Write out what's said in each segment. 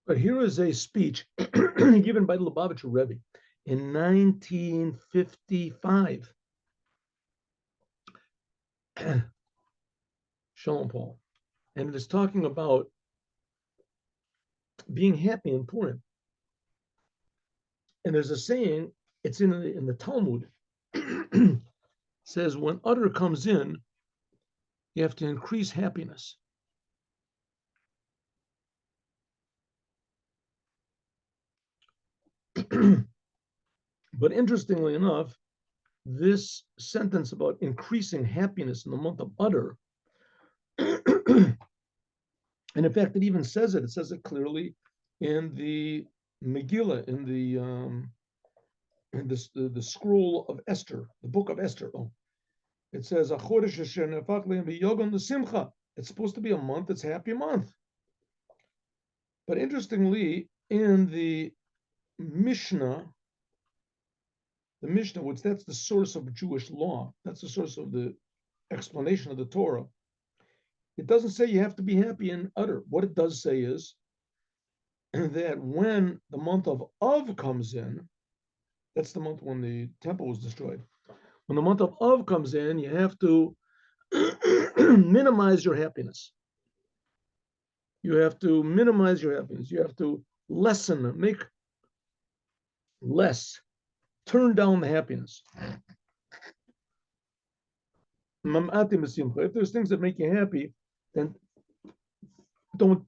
But here is a speech given by the Lubavitcher Rebbe in 1955. Shalom Paul. And it is talking about being happy in Purim. And there's a saying, it's in the Talmud, says when Adar comes in, you have to increase happiness. But interestingly enough, this sentence about increasing happiness in the month of Adar, and in fact, it even says it. It says it clearly in the Megillah, in the scroll of Esther, the book of Esther. Oh, it says it's supposed to be a month. It's a happy month. But interestingly, in the Mishnah, which that's the source of Jewish law, that's the source of the explanation of the Torah. It doesn't say you have to be happy in Adar. What it does say is that when the month of Av comes in, that's the month when the temple was destroyed. When the month of Av comes in, you have to minimize your happiness. You have to minimize your happiness. You have to lessen, make less, turn down the happiness. If there's things that make you happy, then don't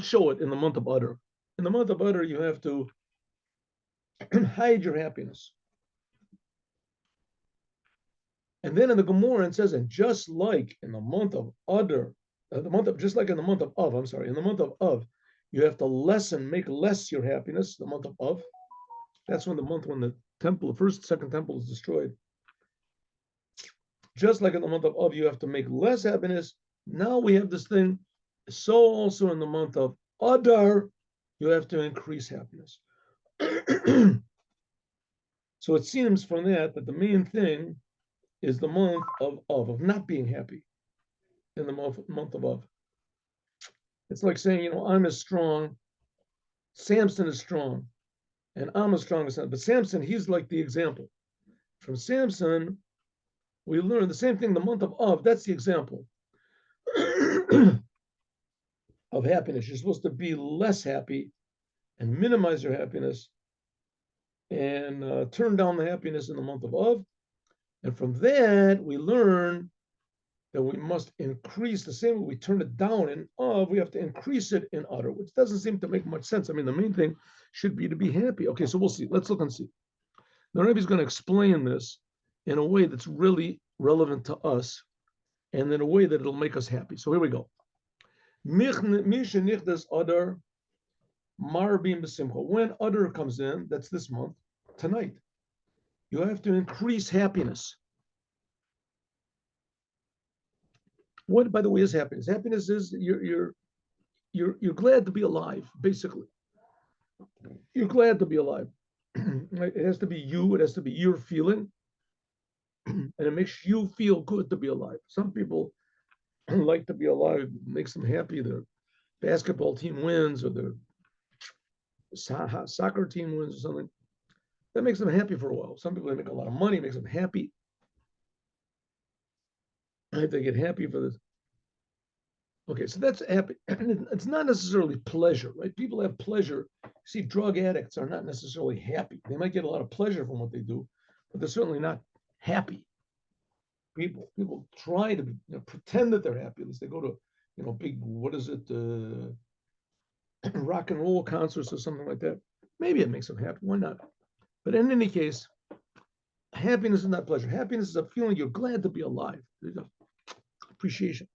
show it in the month of Adar. In the month of Adar, you have to hide your happiness. And then in the Gemara it says, and just like in the month of Adar, just like in the month of Av, in the month of Av, you have to make less your happiness. The month of Av, that's when the temple, the first, second temple is destroyed. Just like in the month of Av, you have to make less happiness. Now we have this thing. So also in the month of Adar, you have to increase happiness. So it seems from that the main thing is the month of not being happy in the month of Av. It's like saying, I'm as strong, Samson is strong, and I'm as strong as Samson. But Samson, he's like the example. From Samson, we learn the same thing, the month of Av, that's the example of happiness. You're supposed to be less happy and minimize your happiness and turn down the happiness in the month of Av. And from that, we learn that we must increase the same way we turn it down in Av, we have to increase it in Adar, which doesn't seem to make much sense. I mean, the main thing should be to be happy. Okay, so we'll see. Let's look and see. The Rebbe is going to explain this in a way that's really relevant to us and in a way that it'll make us happy. So here we go. Adar, Marbim b'simcha. When Adar comes in, that's this month, tonight, you have to increase happiness. What, by the way, is happiness? Happiness is you're glad to be alive, basically. You're glad to be alive. It has to be you. It has to be your feeling, and it makes you feel good to be alive. Some people like to be alive. It makes them happy. Their basketball team wins, or their soccer team wins, or something. That makes them happy for a while. Some people, they make a lot of money, makes them happy. They get happy for this. Okay, so that's happy. It's not necessarily pleasure, right? People have pleasure. See, drug addicts are not necessarily happy. They might get a lot of pleasure from what they do, but they're certainly not happy. People try to pretend that they're happy. At least they go to big, what is it, rock and roll concerts or something like that. Maybe it makes them happy. Why not? But in any case, happiness is not pleasure. Happiness is a feeling you're glad to be alive. There's an appreciation.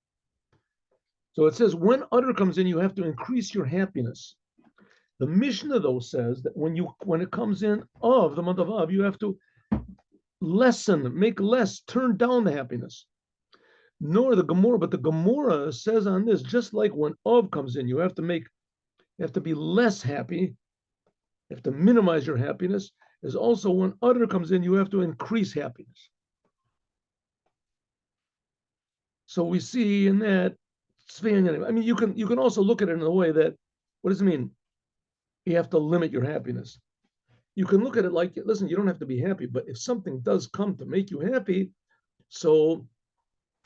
So it says when Adar comes in, you have to increase your happiness. The Mishnah, though, says that when it comes in of the month of Av, you have to make less, turn down the happiness. Nor the Gemara, but the Gemara says on this, just like when Av comes in, you have to be less happy, you have to minimize your happiness. Is also when Adar comes in, you have to increase happiness. So we see in that, I mean, you can also look at it in a way that What does it mean? You have to limit your happiness. You can look at it like, listen, you don't have to be happy, but if something does come to make you happy, so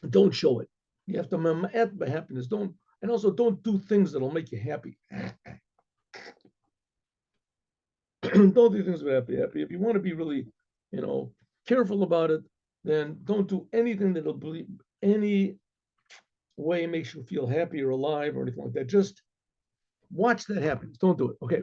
don't show it. You have to add by happiness. And also don't do things that'll make you happy. Don't do things that make you happy. If you want to be really, careful about it, then don't do anything that'll be any way makes you feel happy or alive or anything like that. Just watch that happiness. Don't do it. Okay.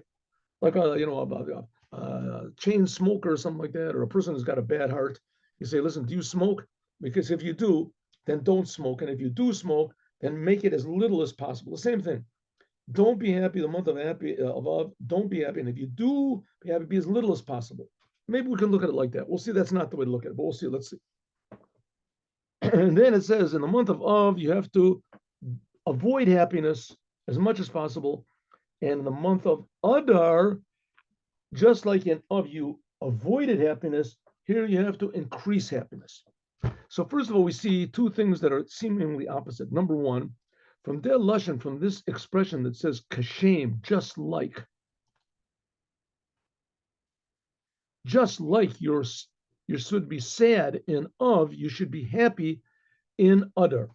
Like, about chain smoker or something like that, or a person who's got a bad heart. You say, listen, do you smoke? Because if you do, then don't smoke. And if you do smoke, then make it as little as possible. The same thing. Don't be happy the month of happy of don't be happy. And if you do be happy, be as little as possible. Maybe we can look at it like that. We'll see. That's not the way to look at it, but we'll see. Let's see. And then it says in the month of, you have to avoid happiness as much as possible. And in the month of Adar, just like in Av, you avoided happiness, here you have to increase happiness. So first of all, we see two things that are seemingly opposite. Number one, from der Lashon, from this expression that says kashem, just like you should be sad in Av, you should be happy in Adar.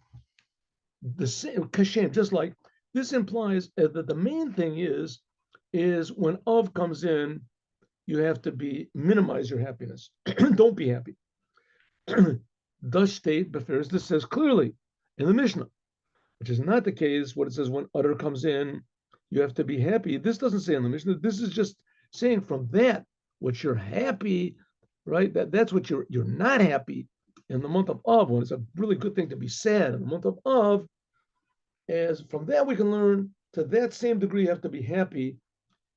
The same kashem, just like this implies that the main thing is when Av comes in, you have to minimize your happiness. Don't be happy. The state befers, this says clearly in the Mishnah, which is not the case. What it says when Adar comes in, you have to be happy. This doesn't say in the Mishnah. This is just saying from that, what you're happy, right? That's what you're not happy in the month of Av, when it's a really good thing to be sad in the month of Av. As from that we can learn to that same degree you have to be happy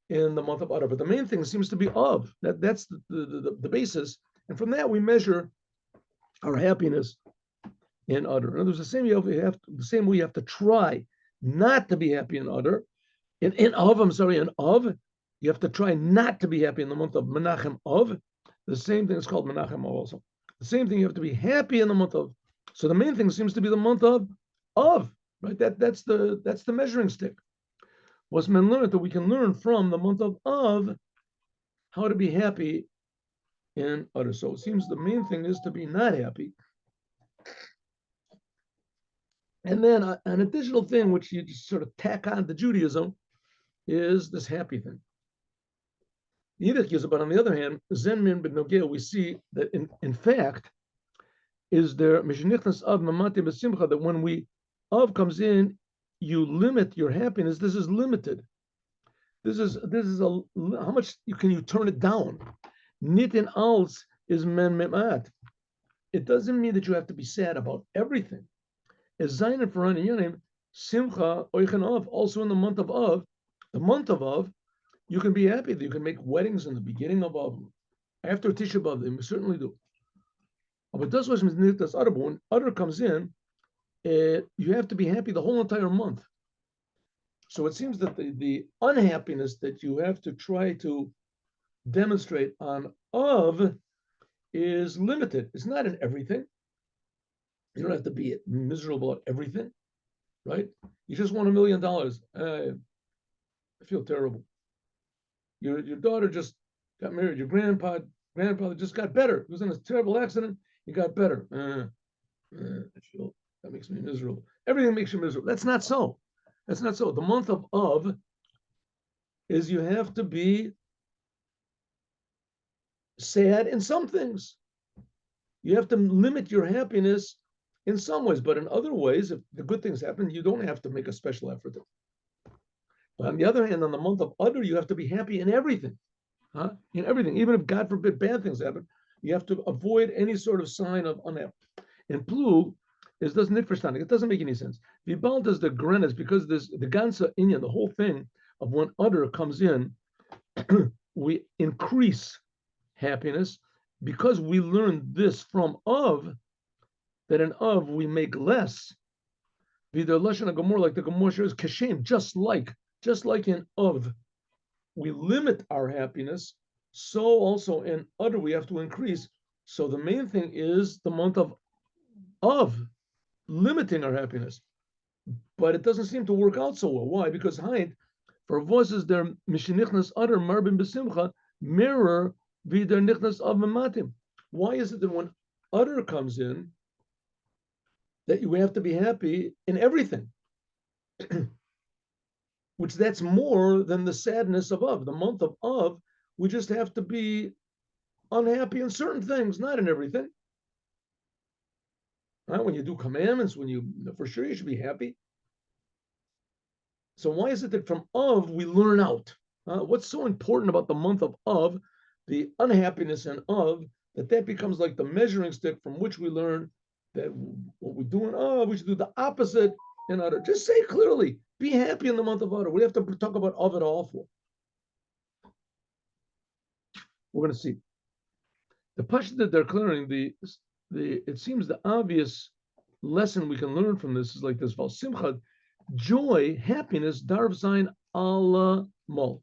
in the month of Adar. But the main thing seems to be Av. That's the basis. And from that we measure our happiness in Adar. In other words, the same way you have to try not to be happy in Adar. In Av, you have to try not to be happy in the month of Menachem Av. The same thing is called Menachem Av also. The same thing, you have to be happy in the month of. So the main thing seems to be the month of Av, right? That's the measuring stick. What's been learned that we can learn from the month of Av how to be happy in Adar. So it seems the main thing is to be not happy. And then an additional thing which you just sort of tack on to Judaism is this happy thing. But on the other hand, Zen Min Ben Nogel, we see that in fact, is there Mishnichnas Av Mamati B'Simcha, that when Av comes in, you limit your happiness. This is limited. This is how much can you turn it down? Nitin als is men memat. It doesn't mean that you have to be sad about everything. As Zayin and Faran and Yanim, Simcha Oichen Av, also in the month of Av, you can be happy that you can make weddings in the beginning of Av. After Tisha B'Av, they certainly do. But that's what means Adar. When Adar comes in, you have to be happy the whole entire month. So it seems that the unhappiness that you have to try to demonstrate on Av is limited. It's not in everything. You don't have to be miserable at everything, right? You just won $1 million. I feel terrible. Your daughter just got married. Your grandfather just got better. He was in a terrible accident. He got better. That makes me miserable. Everything makes you miserable. That's not so. The month of Av is you have to be sad in some things. You have to limit your happiness in some ways, but in other ways, if the good things happen, you don't have to make a special effort. But on the other hand, on the month of Adar, you have to be happy in everything. In everything. Even if, God forbid, bad things happen, you have to avoid any sort of sign of unhappiness. In Plug, it doesn't it doesn't make any sense. Vibal does the grenas because there's the ganza inyan, the whole thing of when Adar comes in, we increase happiness because we learned this from Av, that in Av we make less. Vider Lashon HaGomor, like the Gomor shows, Kashem, just like in Av, we limit our happiness, so also in Adar we have to increase. So the main thing is the month of limiting our happiness. But it doesn't seem to work out so well. Why? Because For voices their mishenichnas utter marbin besimcha mirror be their nichnas of mamatim. Why is it that when utter comes in, that you have to be happy in everything? Which that's more than the sadness of Av. The month of Av, we just have to be unhappy in certain things, not in everything. Right? When you do commandments, for sure you should be happy. So why is it that from Av we learn out? What's so important about the month of Av, the unhappiness in Av, that becomes like the measuring stick from which we learn that what we do in Av, we should do the opposite in Adar. Just say clearly, be happy in the month of Adar. We have to talk about Av at all for. We're going to see. The pasuk that they're clearing, it seems the obvious lesson we can learn from this is like this: Val Simcha, joy, happiness, darv zayin ala mol.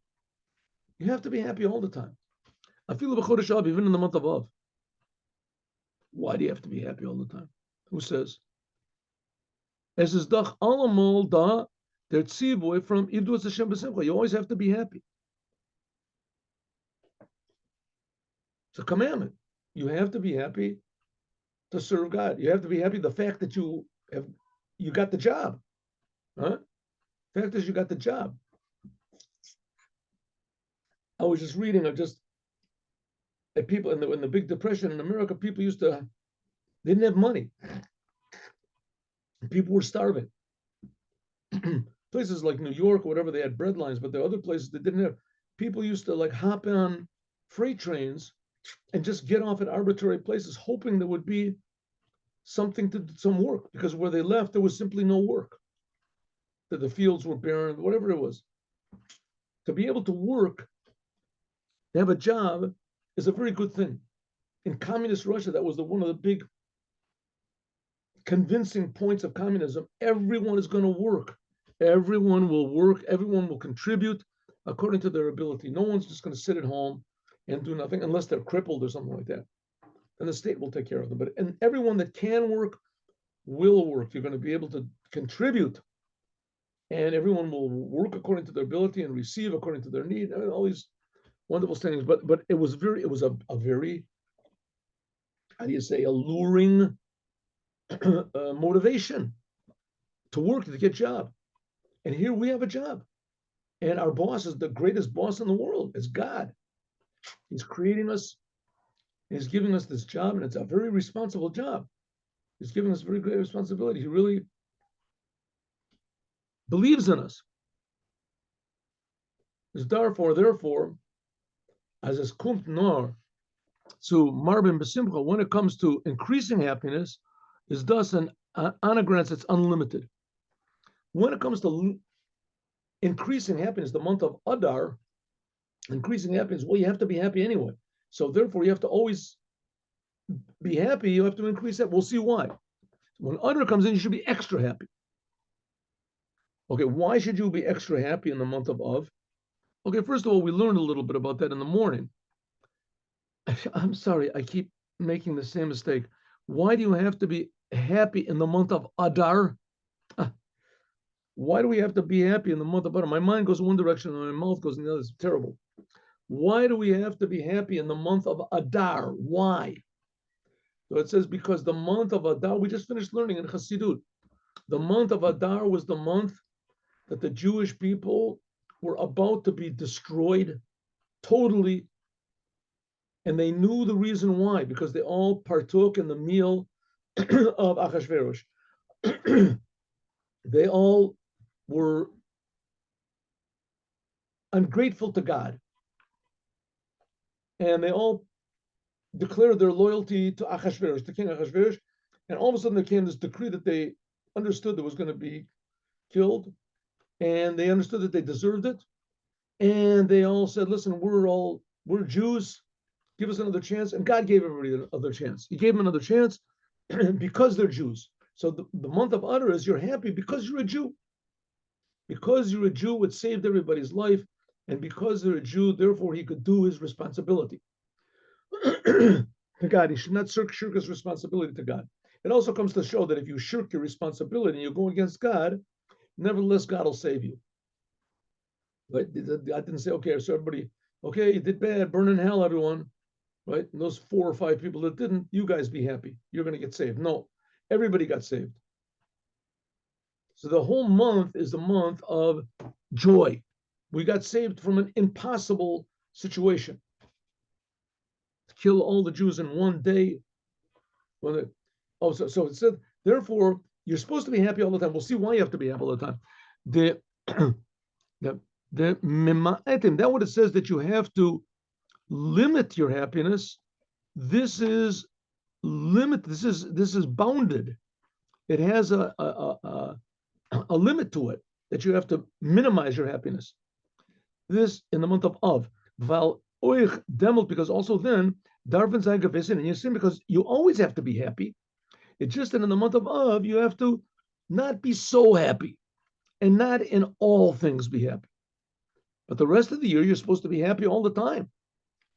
You have to be happy all the time. I feel b'chodesh Av, even in the month of Av. Why do you have to be happy all the time? Who says? As is dach ala mol da der tzivoy from Ivdu Hashem b'simcha. You always have to be happy. It's a commandment. You have to be happy to serve God. You have to be happy the fact that you got the job. Huh? The fact is you got the job. I was just reading people in the Big Depression in America, people they didn't have money. People were starving. Places like New York or whatever, they had bread lines, but there are other places that didn't have. People used to like hop on freight trains and just get off at arbitrary places, hoping there would be some work, because where they left, there was simply no work. That the fields were barren, whatever it was. To be able to work, to have a job, is a very good thing. In communist Russia, that was one of the big convincing points of communism. Everyone is going to work. Everyone will work. Everyone will contribute according to their ability. No one's just going to sit at home and do nothing unless they're crippled or something like that. And the state will take care of them. And everyone that can work will work. You're going to be able to contribute, and everyone will work according to their ability and receive according to their need. I mean, all these wonderful things. But it was a very, how do you say, alluring motivation to work, to get a job. And here we have a job. And our boss is the greatest boss in the world. It's God. He's creating us. He's giving us this job, and it's a very responsible job. He's giving us very great responsibility. He really believes in us. Therefore, as es kumt nor to marbin besimcha, when it comes to increasing happiness, is thus an anagrams that's unlimited. When it comes to increasing happiness, the month of Adar, increasing happiness, well, you have to be happy anyway. So therefore, you have to always be happy. You have to increase that. We'll see why. When Adar comes in, you should be extra happy. Okay, why should you be extra happy in the month of Av? Okay, first of all, we learned a little bit about that in the morning. I'm sorry, I keep making the same mistake. Why do you have to be happy in the month of Adar? Why do we have to be happy in the month of Adar? My mind goes in one direction and my mouth goes in the other. It's terrible. Why do we have to be happy in the month of Adar? Why? So it says because the month of Adar, we just finished learning in Chassidut. The month of Adar was the month that the Jewish people were about to be destroyed totally. And they knew the reason why, because they all partook in the meal of Achashverosh. They all were ungrateful to God. And they all declared their loyalty to Achashverosh, to King Achashverosh. And all of a sudden there came this decree that they understood that was going to be killed. And they understood that they deserved it. And they all said, listen, we're Jews. Give us another chance. And God gave everybody another chance. He gave them another chance because they're Jews. So the month of Adar is you're happy because you're a Jew. Because you're a Jew, it saved everybody's life. And because they're a Jew, therefore he could do his responsibility to God. He should not shirk his responsibility to God. It also comes to show that if you shirk your responsibility and you go against God, nevertheless, God will save you. Right? God didn't say, okay, so everybody, okay, you did bad, burn in hell, everyone. Right? And those 4 or 5 people that didn't, you guys be happy. You're going to get saved. No, everybody got saved. So the whole month is the month of joy. We got saved from an impossible situation. To kill all the Jews in one day. So it said, therefore, you're supposed to be happy all the time. We'll see why you have to be happy all the time. The that what it says that you have to limit your happiness. This is limit. This is bounded. It has a limit to it that you have to minimize your happiness. This in the month of Av. Val oich demelt, because also then darvin sein gewissen, and you see, because you always have to be happy. It's just that in the month of Av you have to not be so happy, and not in all things be happy. But the rest of the year you're supposed to be happy all the time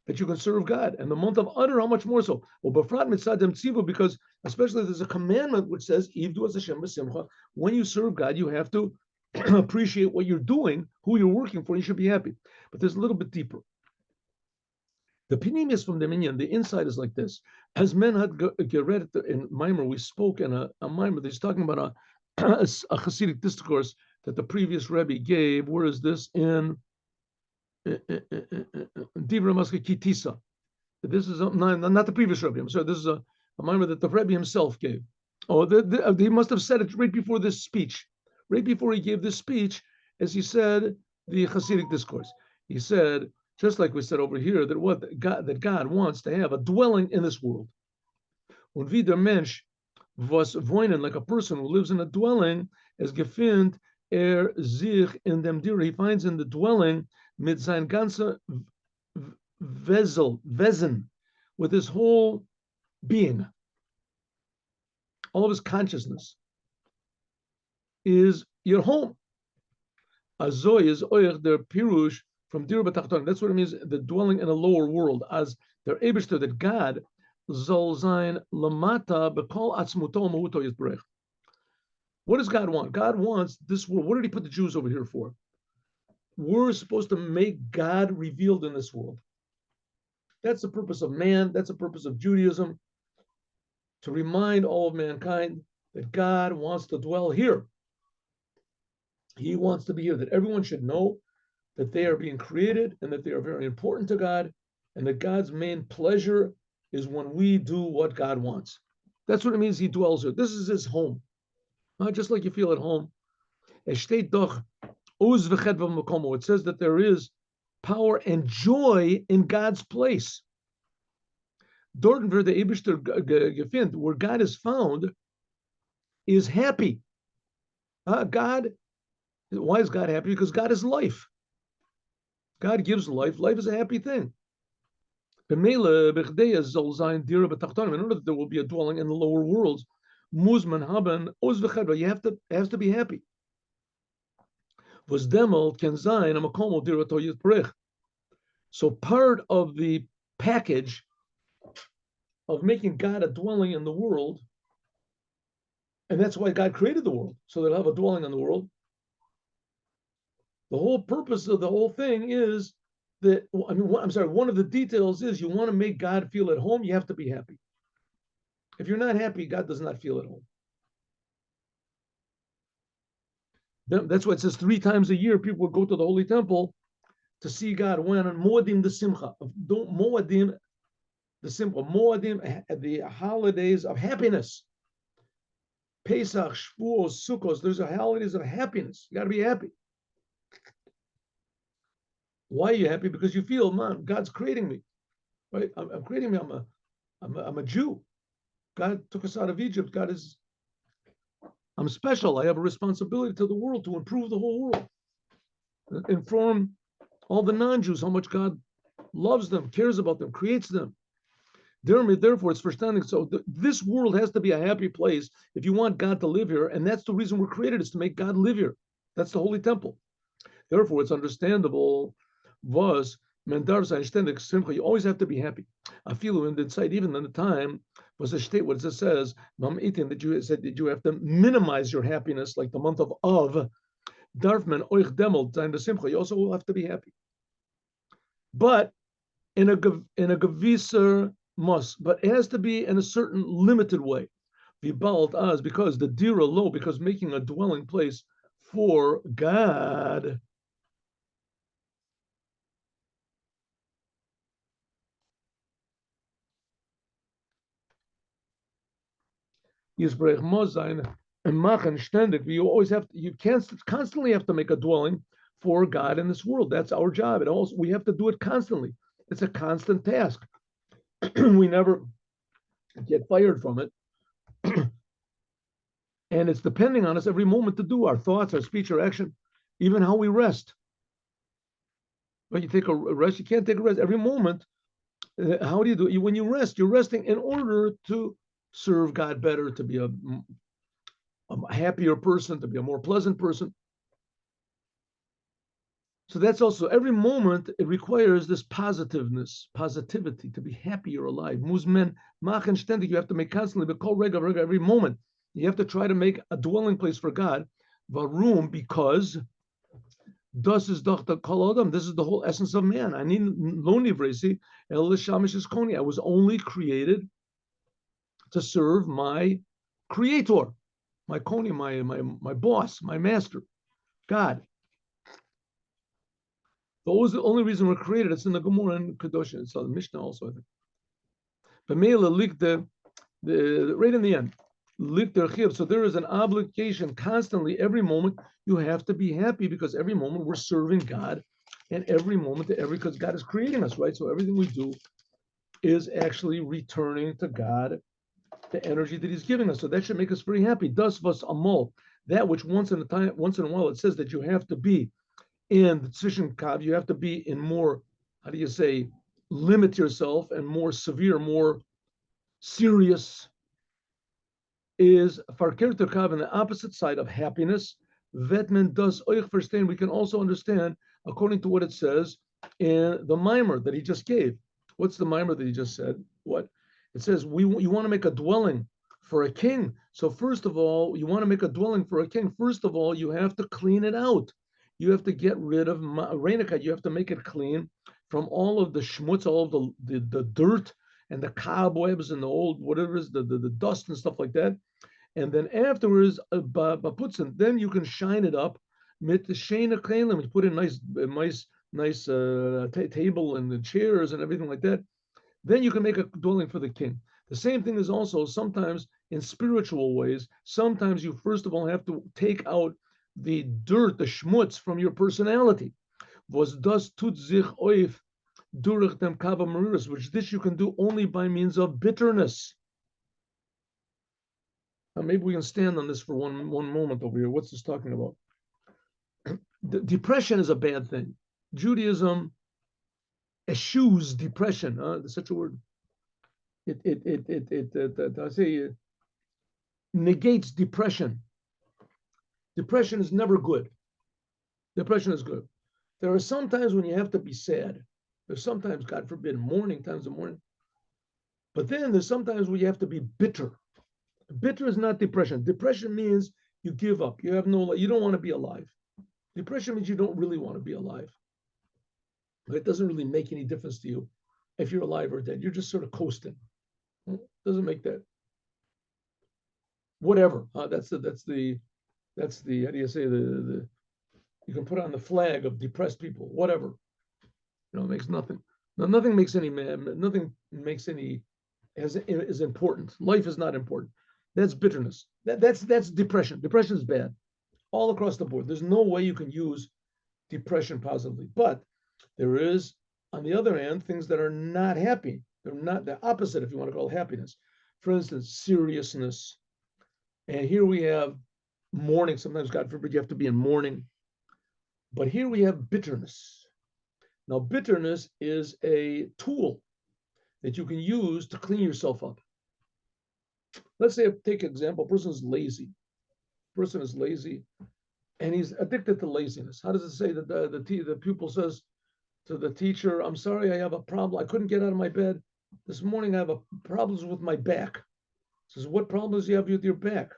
that you can serve God. And the month of Adar, how much more so? Well, befrat mitzadem tzivu, because especially there's a commandment which says, Ivdu as Hashem b'simcha. When you serve God, you have to appreciate what you're doing, who you're working for. You should be happy. But there's a little bit deeper. The pinim is from the minyan. The inside is like this. As men had read it in Maimer, we spoke in a Maimer. He's talking about a Hasidic discourse that the previous Rebbe gave. Where is this? In Divra Maska Kitisa. This is not the previous Rebbe. I'm sorry. This is a Maimer that the Rebbe himself gave. Oh, he must have said it right before this speech. Right before he gave this speech, as he said, the Hasidic discourse. He said, just like we said over here, that God wants to have a dwelling in this world. Und wie der Mensch was wohnen, like a person who lives in a dwelling, as gefindt sich in dem dir, he finds in the dwelling mit sein ganze Wesen, with his whole being, all of his consciousness, is your home. Azoy is oich der pirush from dir b'tachton. That's what it means, the dwelling in a lower world. As der Eibishter, that God zol sein lamata b'kol atzmuto ma'uto yisbrech. What does God want? God wants this world. What did he put the Jews over here for? We're supposed to make God revealed in this world. That's the purpose of man. That's the purpose of Judaism, to remind all of mankind that God wants to dwell here. He wants to be here, that everyone should know that they are being created and that they are very important to God, and that God's main pleasure is when we do what God wants. That's what it means he dwells here. This is his home. Just like you feel at home. It says that there is power and joy in God's place. Where God is found is happy. God, why is God happy? Because God is life. God gives life. Life is a happy thing. In order that there will be a dwelling in the lower worlds, you have to be happy. So part of the package of making God a dwelling in the world, and that's why God created the world, so they'll have a dwelling in the world. The whole purpose of the whole thing is that, one of the details is you want to make God feel at home, you have to be happy. If you're not happy, God does not feel at home. That's why it says 3 times a year people will go to the Holy Temple to see God. When on Moadim the Simcha, Moadim the Simcha, Moadim, the holidays of happiness. Pesach, Shavuos, Sukkos, those are holidays of happiness. You got to be happy. Why are you happy? Because you feel, man, God's creating me, right? I'm creating me. I'm a Jew. God took us out of Egypt. I'm special. I have a responsibility to the world to improve the whole world. Inform all the non-Jews how much God loves them, cares about them, creates them. Therefore, it's verständig. So this world has to be a happy place if you want God to live here, and that's the reason we're created, is to make God live here. That's the Holy Temple. Therefore, it's understandable. You always have to be happy. I feel in the inside, even in the time, was a state what it says, that you said that you have to minimize your happiness, like the month of Av, darf man euch demelt sein besimcha. You also will have to be happy. But in a gewisser must, but it has to be in a certain limited way. Vibalt as, because the dira lo, because making a dwelling place for God. Yisbrech mozain and machen ständig. You always have to, you can't constantly have to make a dwelling for God in this world. That's our job. It also, we have to do it constantly. It's a constant task. We never get fired from it. And it's depending on us every moment to do our thoughts, our speech, our action, even how we rest. When you take a rest, you can't take a rest every moment. How do you do it? When you rest, you're resting in order to serve God better, to be a happier person, to be a more pleasant person. So that's also every moment it requires this positivity, to be happy you're alive. Muzmen machen ständig, you have to make constantly, but call rega every moment. You have to try to make a dwelling place for God. Varum, because das is doch the kol adam. This is the whole essence of man. I need lo nivresi el shamish is koni. I was only created to serve my creator, my koni, my boss, my master, God. Those are the only reason we're created. It's in the Gemara and Kedoshim. So the Mishnah also, I think. But Mela likt the right in the end. So there is an obligation constantly, every moment. You have to be happy because every moment we're serving God, and every moment, because God is creating us, right? So everything we do is actually returning to God the energy that He's giving us. So that should make us very happy. Das was amol, that which once in a while it says that you have to be in the tzishin kav, you have to be in more, how do you say, limit yourself and more severe, more serious, is farkerter kav, in the opposite side of happiness. Vetman does euch verstehen. We can also understand according to what it says in the mimer that he just gave. What's the mimer that he just said? What? It says, you want to make a dwelling for a king. So first of all, you want to make a dwelling for a king. First of all, you have to clean it out. You have to get rid of Reinakat. You have to make it clean from all of the schmutz, all of the dirt and the cobwebs and the old whatever is the dust and stuff like that. And then afterwards, then you can shine it up. Mit the shena kelim, you put in nice table and the chairs and everything like that. Then you can make a dwelling for the king. The same thing is also sometimes in spiritual ways. Sometimes you first of all have to take out the dirt, the schmutz from your personality. Was das tut sich auf durch dem kava maruras, which this you can do only by means of bitterness. Now maybe we can stand on this for one moment over here. What's this talking about? Depression is a bad thing. Judaism eschews depression. There's such a word. I say negates depression. Depression is never good. Depression is good. There are some times when you have to be sad. There's sometimes, God forbid, mourning times of mourning. But then there's sometimes where you have to be bitter. Bitter is not depression. Depression means you give up. You don't want to be alive. Depression means you don't really want to be alive. It doesn't really make any difference to you if you're alive or dead. You're just sort of coasting. It doesn't make that. Whatever. That's the how do you say you can put on the flag of depressed people. Whatever. It makes nothing. No, nothing makes any is important. Life is not important. That's bitterness. That's depression. Depression is bad, all across the board. There's no way you can use depression positively. But there is, on the other hand, things that are not happy. They're not the opposite, if you want to call it happiness. For instance, seriousness. And here we have mourning. Sometimes, God forbid, you have to be in mourning. But here we have bitterness. Now, bitterness is a tool that you can use to clean yourself up. Let's say, take an example, a person is lazy. Person is lazy, and he's addicted to laziness. How does it say that the pupil says to the teacher, I'm sorry, I have a problem. I couldn't get out of my bed. This morning I have problems with my back. Says, what problems do you have with your back?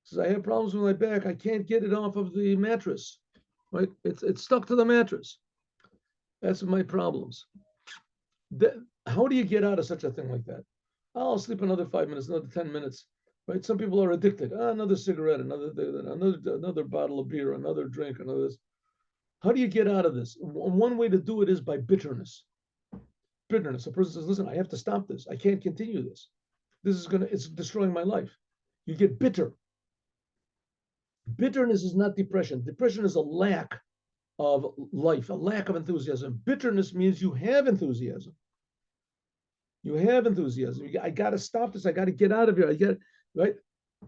Says, I have problems with my back. I can't get it off of the mattress. Right? It's stuck to the mattress. That's my problems. How do you get out of such a thing like that? Oh, I'll sleep another 5 minutes, another 10 minutes. Right? Some people are addicted. Another cigarette, another bottle of beer, another drink, another this. How do you get out of this? One way to do it is by bitterness. Bitterness. A person says, listen, I have to stop this. I can't continue this. It's destroying my life. You get bitter. Bitterness is not depression. Depression is a lack of life, a lack of enthusiasm. Bitterness means you have enthusiasm. You have enthusiasm. I got to stop this. I got to get out of here. Right?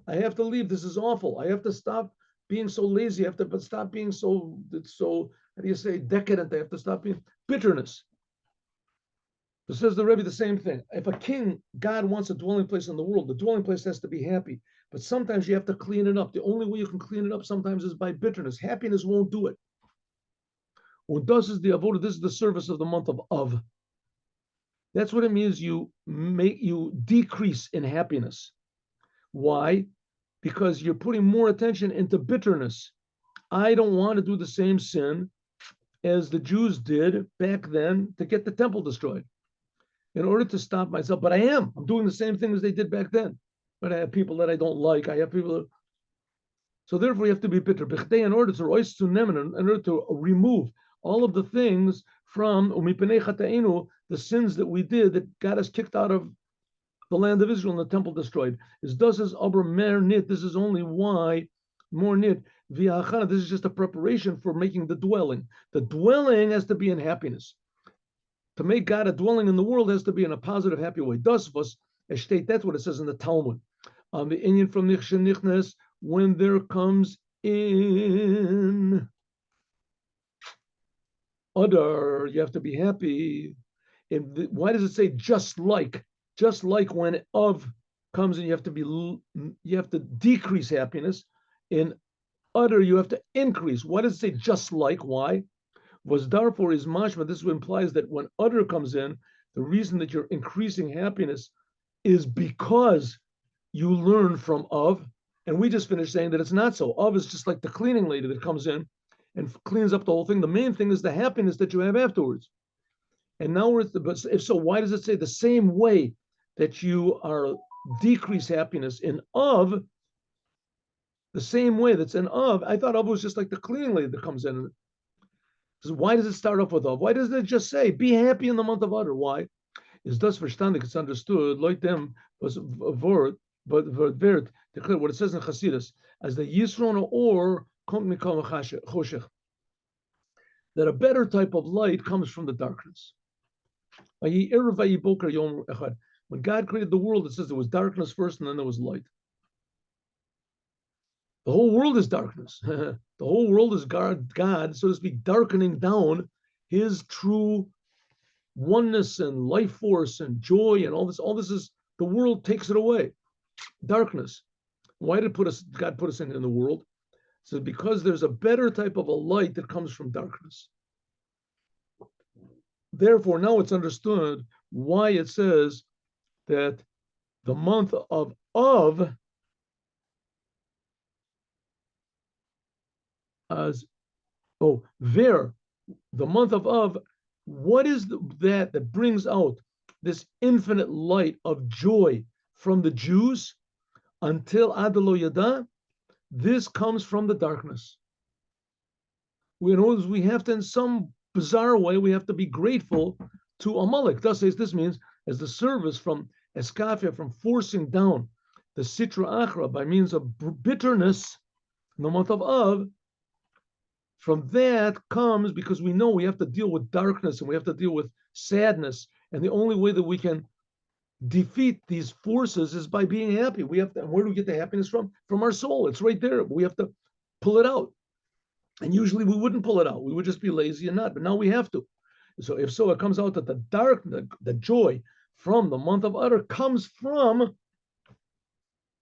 I have to leave. This is awful. I have to stop being so lazy. I have to stop being so, how do you say, decadent. I have to stop being bitterness. So says the Rebbe the same thing. If a king, God wants a dwelling place in the world, the dwelling place has to be happy. But sometimes you have to clean it up. The only way you can clean it up sometimes is by bitterness. Happiness won't do it. What does is the avoda. This is the service of the month of Av. That's what it means. You decrease in happiness. Why? Because you're putting more attention into bitterness. I don't want to do the same sin as the Jews did back then to get the temple destroyed. In order to stop myself, but I'm doing the same thing as they did back then. But I have people that I don't like. I have people. So therefore, you have to be bitter. In order to remove all of the things from the sins that we did that got us kicked out of the land of Israel and the temple destroyed. This is only why more nit. This is just a preparation for making the dwelling. The dwelling has to be in happiness. To make God a dwelling in the world has to be in a positive, happy way. That's what it says in the Talmud. The Indian from Nichnes, when there comes in Adar, you have to be happy. Why does it say just like? Just like when Av comes in, you have to decrease happiness. In Adar, you have to increase. Why does it say just like? Why? Was therefore is mashma. This implies that when Adar comes in, the reason that you're increasing happiness is because you learn from Av. And we just finished saying that it's not so. Av is just like the cleaning lady that comes in and cleans up the whole thing. The main thing is the happiness that you have afterwards. And now but if so, why does it say the same way that you are decrease happiness in Av, the same way that's in Av? I thought Av was just like the cleaning lady that comes in. So why does it start off with Av? Why doesn't it just say, be happy in the month of Adar? Why? Is das verstandig, it's understood, like them was a word, but wird declare what it says in Chassidus, as the Yisron or kommt mikol choshech, that a better type of light comes from the darkness. When God created the world, it says there was darkness first and then there was light. The whole world is darkness. The whole world is God, so to speak, darkening down his true oneness and life force and joy and all this is, the world takes it away. Darkness. Why did God put us in the world? So because there's a better type of a light that comes from darkness. Therefore, now it's understood why it says that the month of the month of Av, what is that brings out this infinite light of joy from the Jews until Adalo Yada? This comes from the darkness. We have to, in some bizarre way, we have to be grateful to Amalek. Thus, this means as the service from Eskafia, from forcing down the Sitra Achra by means of bitterness in the month of Av. From that comes, because we know we have to deal with darkness and we have to deal with sadness. And the only way that we can defeat these forces is by being happy. We have to, where do we get the happiness from? From our soul. It's right there. We have to pull it out. And usually we wouldn't pull it out. We would just be lazy and not, but now we have to. So if so, it comes out that the joy from the month of Adar comes from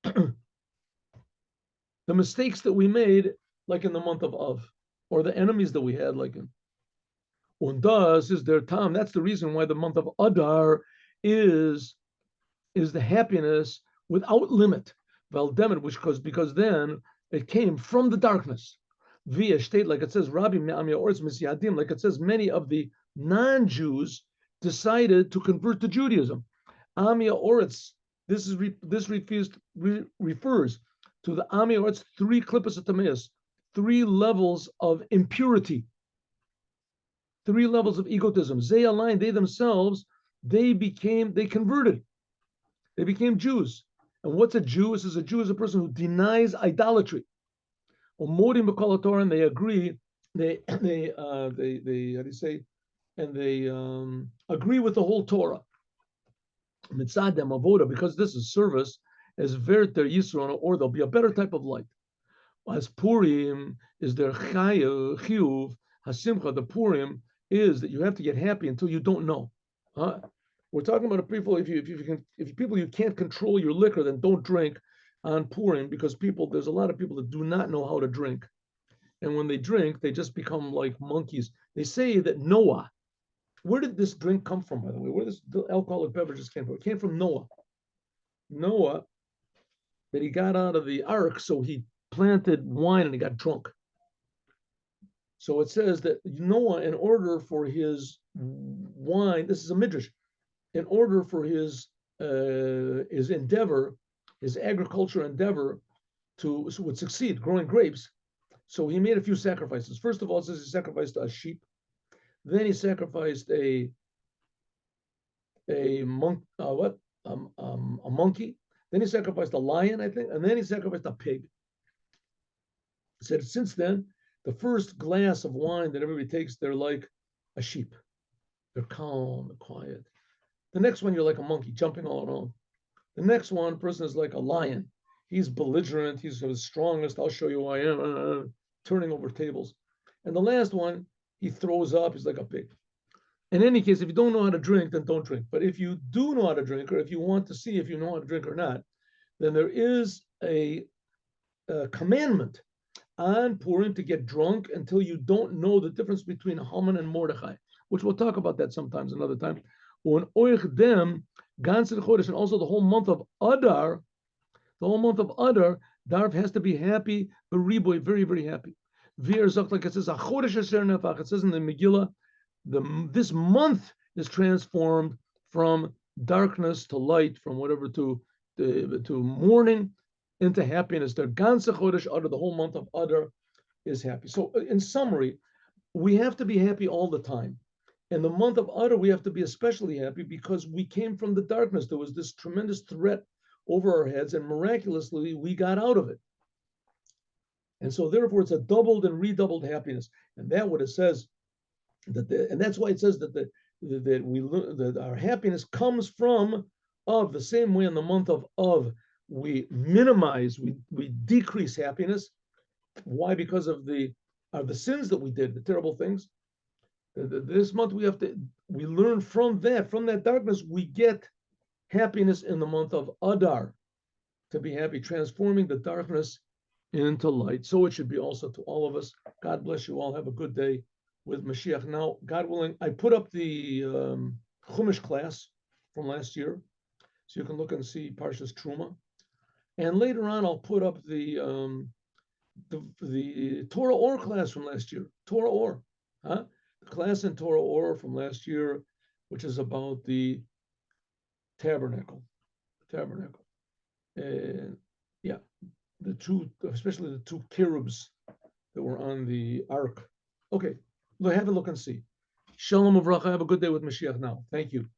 the mistakes that we made, like in the month of Av, or the enemies that we had, like in. Und das is their time. That's the reason why the month of Adar is the happiness without limit. Valdemet, because then it came from the darkness. Via state, like it says, Rabbi Me'amia Oretz Misyadim, like it says, many of the non-Jews decided to convert to Judaism. Amia Oretz, this refers to the Amia Oretz, 3 klippas atameus, 3 levels of impurity, 3 levels of egotism. They aligned, they themselves, they converted. They became Jews. And what's a Jew? A Jew is a person who denies idolatry. And they agree, they how do you say? And they agree with the whole Torah. Mitzadem avoda, because this is service, as verter yisron, or there'll be a better type of light. As Purim is their chiyuv, hasimcha. The Purim is that you have to get happy until you don't know. We're talking about a people. If people you can't control your liquor, then don't drink on Purim, because there's a lot of people that do not know how to drink, and when they drink, they just become like monkeys. They say that Noah. Where did this drink come from, by the way? Where this alcoholic beverages came from? It came from Noah. Noah, that he got out of the ark, so he planted wine and he got drunk. So it says that Noah, in order for his wine, this is a midrash, in order for his endeavor, his agriculture endeavor would succeed, growing grapes. So he made a few sacrifices. First of all, it says he sacrificed a sheep. Then he sacrificed a monkey. Then he sacrificed a lion, I think, and then he sacrificed a pig. He said, since then, the first glass of wine that everybody takes, they're like a sheep. They're calm and quiet. The next one, you're like a monkey, jumping all around. The next one, person is like a lion. He's belligerent. He's the strongest. I'll show you who I am. Turning over tables. And the last one, he throws up. He's like a pig. In any case, if you don't know how to drink, then don't drink. But if you do know how to drink, or if you want to see if you know how to drink or not, then there is a commandment on Purim to get drunk until you don't know the difference between Haman and Mordechai, which we'll talk about that sometimes another time. And also the whole month of Adar, Darv has to be happy, Beriboy, very, very happy. Like it says, it says in the Megillah, this month is transformed from darkness to light, from whatever to mourning into happiness. The ganze chodesh Adar, the whole month of Adar, is happy. So, in summary, we have to be happy all the time. In the month of Adar, we have to be especially happy because we came from the darkness. There was this tremendous threat over our heads, and miraculously, we got out of it. And so, therefore, it's a doubled and redoubled happiness. And that's what it says. And that's why it says that our happiness comes from of, the same way in the month of we minimize, we decrease happiness. Why? Because of the sins that we did, the terrible things. This month we learn from that darkness, we get happiness in the month of Adar, to be happy, transforming the darkness into light. So it should be also to all of us. God bless you all. Have a good day with Moshiach. Now, God willing, I put up the Chumash class from last year, so you can look and see Parshas Truma. And later on, I'll put up the Torah Or class from last year. Torah Or, the class in Torah Or from last year, which is about the tabernacle. And yeah, especially the 2 cherubs that were on the ark. Okay, have a look and see. Shalom uvracha. Have a good day with Moshiach now. Thank you.